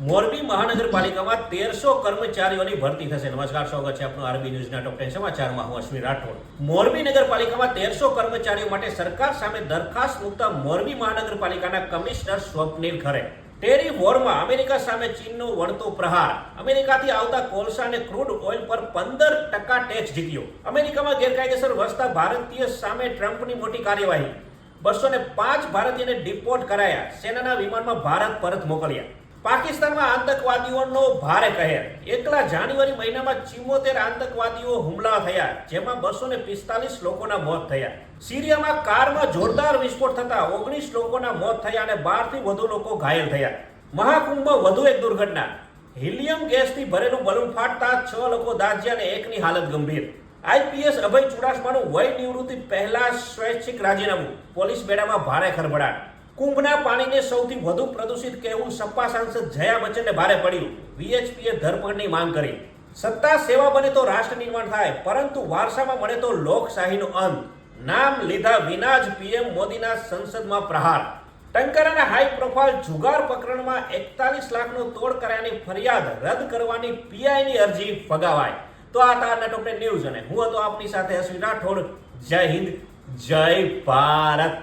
મોરબી મહાનગરપાલિકામાં 1300 કર્મચારીઓની ભરતી થશે। નમસ્કાર, સ્વાગત છે આપનું આરબી ન્યૂઝના ટોપ 10 સમાચારમાં। હું અશ્વિન રાઠોડ। મોરબી નગરપાલિકામાં 1300 કર્મચારીઓ માટે સરકાર સામે દરખાસ્ત મૂકતા મોરબી મહાનગરપાલિકાના કમિશનર સ્વપ્નિલ ખરે। ટેરિફ વોરમાં અમેરિકા સામે ચીનનો વળતો પ્રહાર। અમેરિકાથી આવતા કોલસા અને ક્રૂડ ઓઇલ પર 15% ટેક્સ જીત્યો। અમેરિકામાં ગેરકાયદેસર વસતા ભારતીય સામે ટ્રમ્પની મોટી કાર્યવાહી। 205 ભારતીયને ડિપોર્ટ કરાયા। સેનાના વિમાનમાં ભારત પરત મોકલ્યા। પાકિસ્તાનમાં આતંકવાદીઓનો ભારે કહેર। એકલા જાન્યુઆરી મહિનામાં 74 આતંકવાદીઓ હુમલા થયા, જેમાં 245 લોકોના મોત થયા। સિરિયામાં કારમાં જોરદાર વિસ્ફોટ થતા 19 લોકોના મોત થયા અને 12 થી વધુ લોકો ઘાયલ થયા। મહાકુંભમાં વધુ એક દુર્ઘટના। હિલિયમ ગેસથી ભરેલું બલૂન ફાટતા 6 લોકો દાઝ્યા અને એકની હાલત ગંભીર। આઈપીએસ અભય ચુડાસમાનું વય નિવૃત્તિ પહેલા સ્વૈચ્છિક રાજીનામું। પોલીસ બેડામાં ભારે ખળભળાટ। કુંભના પાણીને સૌથી વધુ પ્રદૂષિત કહેવું સપા સાંસદ જયા બચ્ચનને ભારે પડ્યું। વીએચપીએ ધરપકડની માંગ કરી। સત્તા સેવા બને તો રાષ્ટ્ર નિર્માણ થાય, પરંતુ વારસામાં મળે તો લોકશાહીનો અંત। નામ લીધા વિના જ પીએમ મોદીના સંસદમાં પ્રહાર। ટંકારાના હાઈ પ્રોફાઇલ જુગાર પ્રકરણમાં 41 લાખનો તોડ કર્યાની ફરિયાદ રદ કરવાની પીઆઈની અરજી ફગાવાઈ। તો આ હતા આજના ટોપ 10 ન્યૂઝ અને હું હતો આપની સાથે અશ્વિન રાઠોડ। જય હિન્દ, જય ભારત।